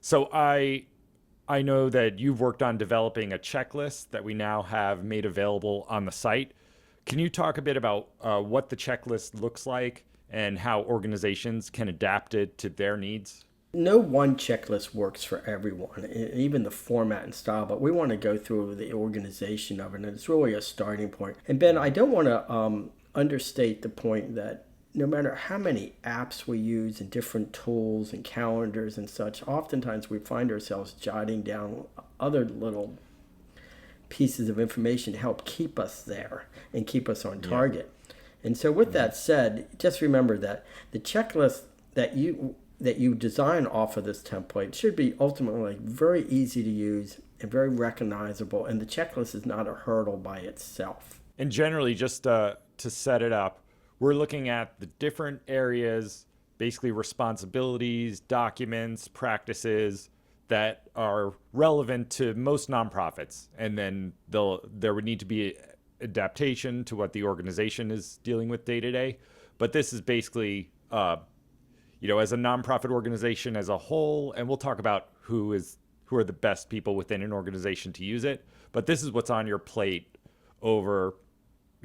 So I know that you've worked on developing a checklist that we now have made available on the site. Can you talk a bit about what the checklist looks like and how organizations can adapt it to their needs? No one checklist works for everyone, even the format and style, but we want to go through the organization of it, and it's really a starting point. And Ben, I don't want to understate the point that no matter how many apps we use and different tools and calendars and such, oftentimes we find ourselves jotting down other little pieces of information to help keep us there and keep us on Yeah. target. And so with that said, just remember that the checklist that you design off of this template should be ultimately very easy to use and very recognizable, and the checklist is not a hurdle by itself. And generally, just to set it up, we're looking at the different areas, basically responsibilities, documents, practices that are relevant to most nonprofits. And then there would need to be adaptation to what the organization is dealing with day to day. But this is basically, as a nonprofit organization as a whole, and we'll talk about who are the best people within an organization to use it. But this is what's on your plate over,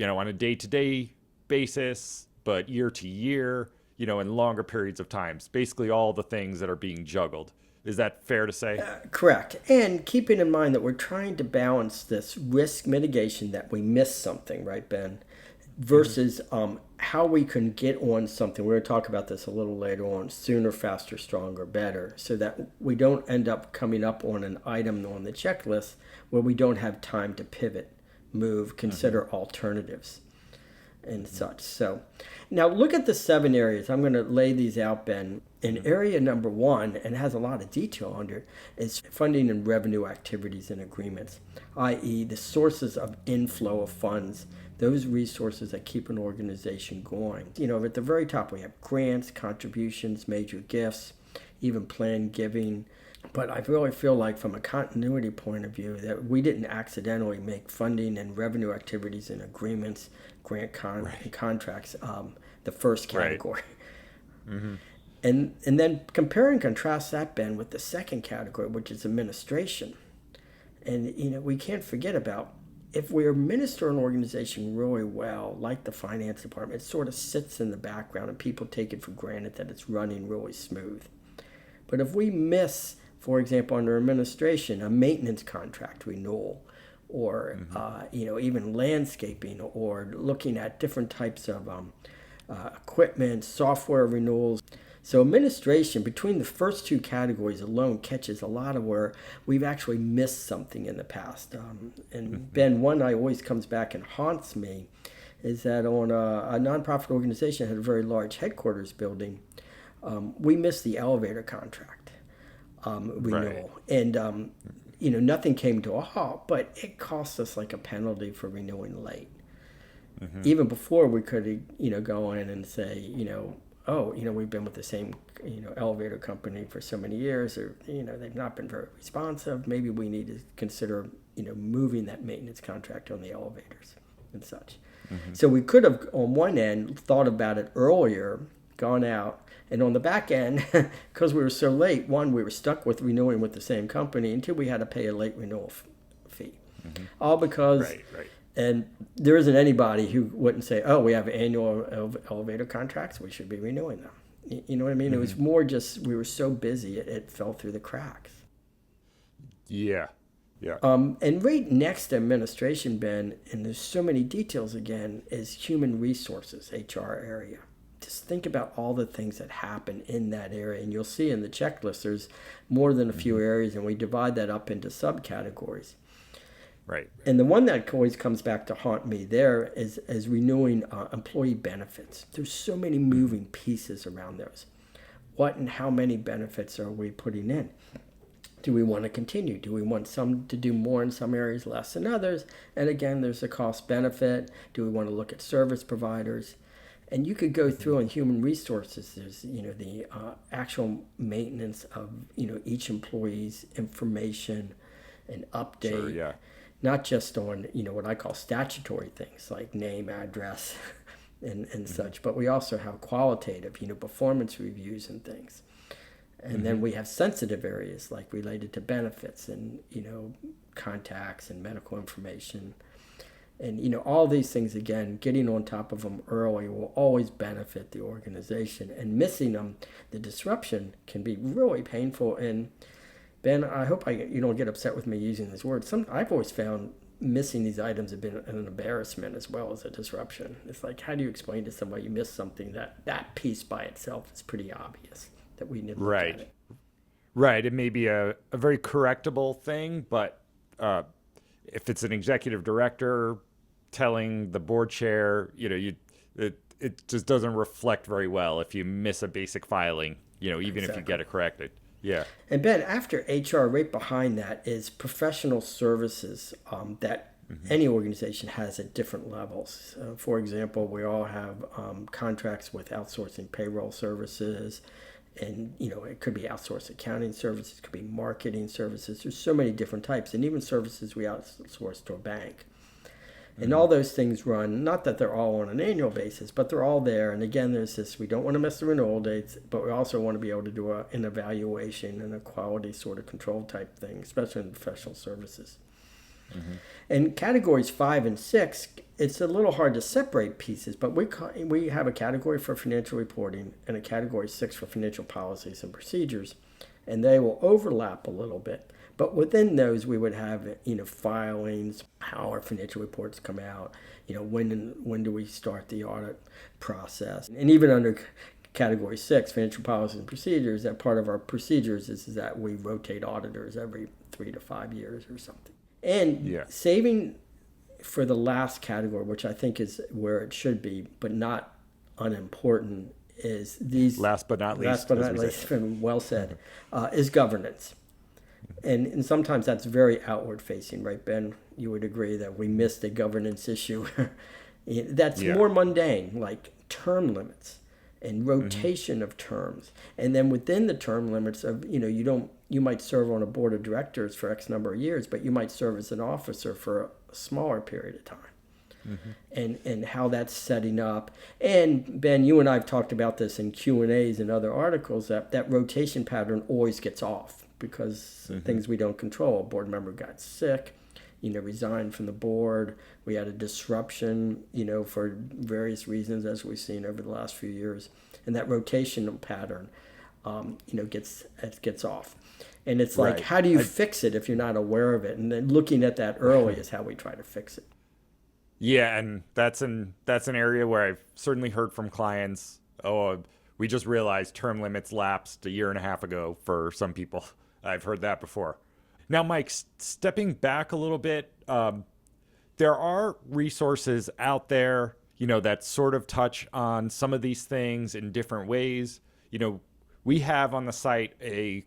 on a day-to-day basis, but year to year, in longer periods of times. Basically all the things that are being juggled. Is that fair to say? Correct. And keeping in mind that we're trying to balance this risk mitigation that we miss something, right, Ben? Versus how we can get on something. We're going to talk about this a little later on, sooner, faster, stronger, better, so that we don't end up coming up on an item on the checklist where we don't have time to pivot, move, consider alternatives and such. So now look at the 7 areas. I'm going to lay these out, Ben. In area number 1, and it has a lot of detail under it, is funding and revenue activities and agreements, i.e. the sources of inflow of funds, those resources that keep an organization going. At the very top we have grants, contributions, major gifts, even planned giving. But I really feel like from a continuity point of view that we didn't accidentally make funding and revenue activities and agreements, and contracts, the first category. Right. Mm-hmm. And then compare and contrast that, Ben, with the second category, which is administration. And, we can't forget about if we administer an organization really well, like the finance department, it sort of sits in the background and people take it for granted that it's running really smooth. But if we miss, for example, under administration, a maintenance contract renewal, or even landscaping, or looking at different types of equipment, software renewals. So administration, between the first 2 categories alone, catches a lot of where we've actually missed something in the past. And Ben, one that always comes back and haunts me is that on a nonprofit organization that had a very large headquarters building, we missed the elevator contract renewal. Right. And, nothing came to a halt, but it cost us like a penalty for renewing late. Even before we could, go in and say, we've been with the same, elevator company for so many years, or, they've not been very responsive. Maybe we need to consider, moving that maintenance contract on the elevators and such. So we could have, on one end, thought about it earlier, gone out, and on the back end, because we were so late, one, we were stuck with renewing with the same company, and 2, we had to pay a late renewal fee. All because... Right. And there isn't anybody who wouldn't say, oh, we have annual elevator contracts, we should be renewing them. You know what I mean? It was more just we were so busy, it fell through the cracks. Yeah. And right next to administration, Ben, and there's so many details again, is human resources, HR area. Just think about all the things that happen in that area. And you'll see in the checklist there's more than a few areas, and we divide that up into subcategories. Right. And the one that always comes back to haunt me there is renewing employee benefits. There's so many moving pieces around those. What and how many benefits are we putting in? Do we want to continue? Do we want some to do more in some areas, less in others? And again, there's a cost benefit. Do we want to look at service providers? And you could go through on human resources. There's, the actual maintenance of, each employee's information and update. Sure, yeah. Not just on, what I call statutory things like name, address, and such, but we also have qualitative, performance reviews and things. And then we have sensitive areas like related to benefits and, contacts and medical information. And, all these things, again, getting on top of them early will always benefit the organization. And missing them, the disruption can be really painful. And Ben, I hope you don't get upset with me using this word. I've always found missing these items have been an embarrassment as well as a disruption. It's like, how do you explain to somebody you missed something that piece by itself is pretty obvious that we need to look at it? Right. It may be a very correctable thing, but if it's an executive director telling the board chair, it just doesn't reflect very well if you miss a basic filing, even if you get it corrected. Yeah. And Ben, after HR, right behind that is professional services that any organization has at different levels. For example, we all have contracts with outsourcing payroll services. And, it could be outsourced accounting services, it could be marketing services. There's so many different types, and even services we outsource to a bank. And all those things run, not that they're all on an annual basis, but they're all there. And again, there's this, we don't want to miss the renewal dates, but we also want to be able to do an evaluation and a quality sort of control type thing, especially in professional services. And categories 5 and 6, it's a little hard to separate pieces, but we have a category for financial reporting and a category 6 for financial policies and procedures, and they will overlap a little bit. But within those, we would have, filings, how our financial reports come out, when do we start the audit process. And even under category 6, financial policies and procedures, that part of our procedures is that we rotate auditors every 3 to 5 years or something. And saving for the last category, which I think is where it should be, but not unimportant, is these. Last but not least, well said, is governance. And sometimes that's very outward facing, right, Ben? You would agree that we missed a governance issue. That's more mundane, like term limits and rotation of terms. And then within the term limits of, you might serve on a board of directors for X number of years, but you might serve as an officer for a smaller period of time. And how that's setting up. And Ben, you and I have talked about this in Q&As and other articles, that rotation pattern always gets off because things we don't control. A board member got sick, resigned from the board. We had a disruption, for various reasons, as we've seen over the last few years. And that rotational pattern, gets off. And it's like, how do you fix it if you're not aware of it? And then looking at that early is how we try to fix it. Yeah, and that's an area where I've certainly heard from clients, we just realized term limits lapsed a year and a half ago for some people. I've heard that before. Now, Mike, stepping back a little bit, there are resources out there, that sort of touch on some of these things in different ways. We have on the site a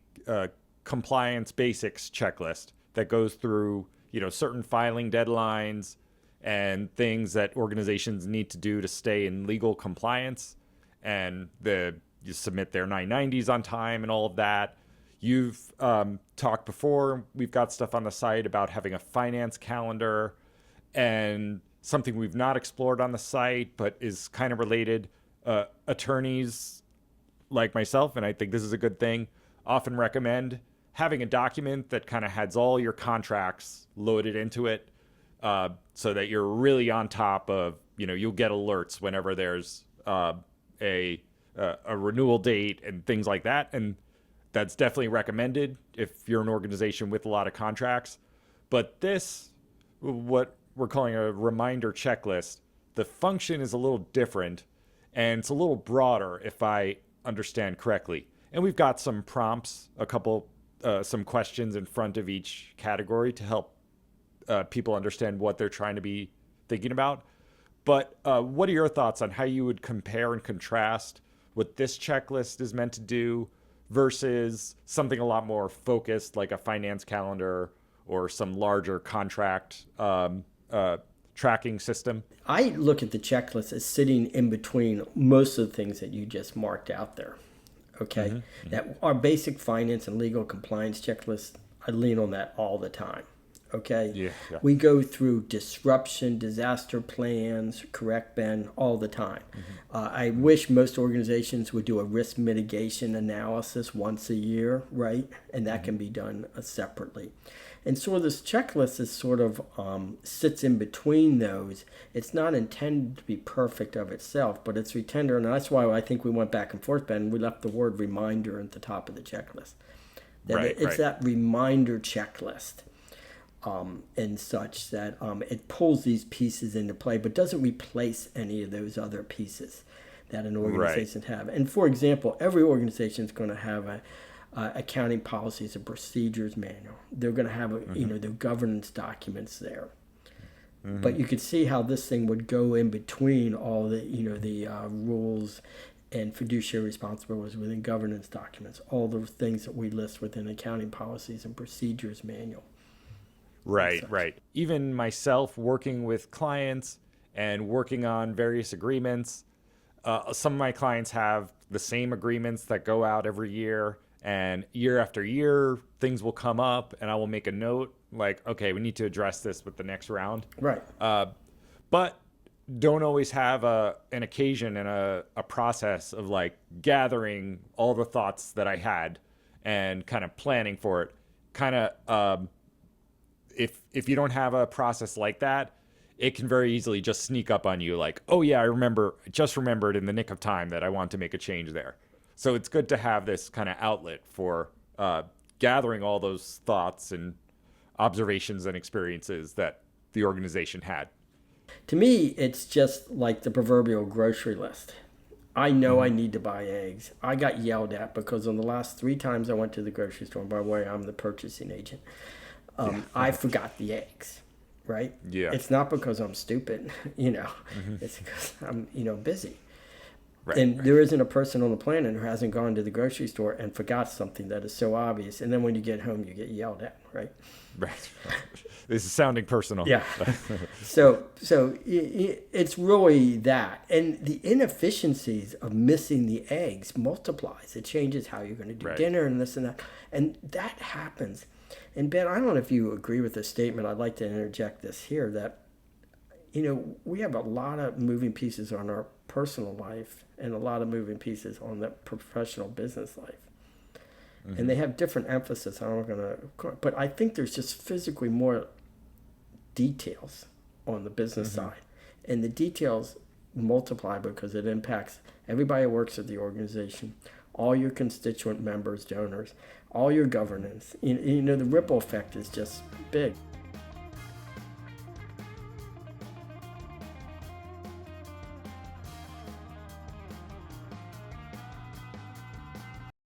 compliance basics checklist that goes through, certain filing deadlines and things that organizations need to do to stay in legal compliance. And you submit their 990s on time and all of that. You've talked before, we've got stuff on the site about having a finance calendar, and something we've not explored on the site but is kind of related. Attorneys like myself, and I think this is a good thing, often recommend having a document that kind of has all your contracts loaded into it, so that you're really on top of, you'll get alerts whenever there's a renewal date and things like that. And that's definitely recommended if you're an organization with a lot of contracts. But this, what we're calling a reminder checklist, the function is a little different and it's a little broader, if I understand correctly. And we've got some prompts, some questions in front of each category to help people understand what they're trying to be thinking about. But what are your thoughts on how you would compare and contrast what this checklist is meant to do versus something a lot more focused, like a finance calendar or some larger contract tracking system? I look at the checklist as sitting in between most of the things that you just marked out there. Okay? That our basic finance and legal compliance checklist, I lean on that all the time. Okay, Yeah, yeah. we go through disruption, disaster plans, correct, Ben, all the time. I wish most organizations would do a risk mitigation analysis once a year, right? And that can be done separately. And so this checklist is sort of sits in between those. It's not intended to be perfect of itself, but it's intended, and that's why I think we went back and forth, Ben. We left the word reminder at the top of the checklist. It's that reminder checklist. And such that it pulls these pieces into play, but doesn't replace any of those other pieces that an organization have. And for example, every organization is going to have a accounting policies and procedures manual. They're going to have their governance documents there. But you could see how this thing would go in between all the rules and fiduciary responsibilities within governance documents, all the things that we list within accounting policies and procedures manual. Right. Even myself working with clients and working on various agreements, some of my clients have the same agreements that go out every year, and year after year, things will come up and I will make a note like, okay, we need to address this with the next round. Right. But don't always have an occasion and a process of like gathering all the thoughts that I had and kind of planning for it. Kind of, if you don't have a process like that, it can very easily just sneak up on you like, oh yeah, I just remembered in the nick of time that I want to make a change there. So it's good to have this kind of outlet for gathering all those thoughts and observations and experiences that the organization had. To me, it's just like the proverbial grocery list. I know I need to buy eggs. I got yelled at because on the last 3 times I went to the grocery store, by the way, I'm the purchasing agent, I forgot the eggs, right? Yeah. It's not because I'm stupid, It's because I'm, busy. Right, And there isn't a person on the planet who hasn't gone to the grocery store and forgot something that is so obvious. And then when you get home, you get yelled at, right? Right. This is sounding personal. Yeah. So it's really that. And the inefficiencies of missing the eggs multiplies. It changes how you're going to do dinner and this and that. And that happens. And Ben, I don't know if you agree with this statement. I'd like to interject this here that, we have a lot of moving pieces on our personal life and a lot of moving pieces on the professional business life. And they have different emphasis. But I think there's just physically more details on the business side. And the details multiply because it impacts everybody who works at the organization, all your constituent members, donors, all your governance. The ripple effect is just big.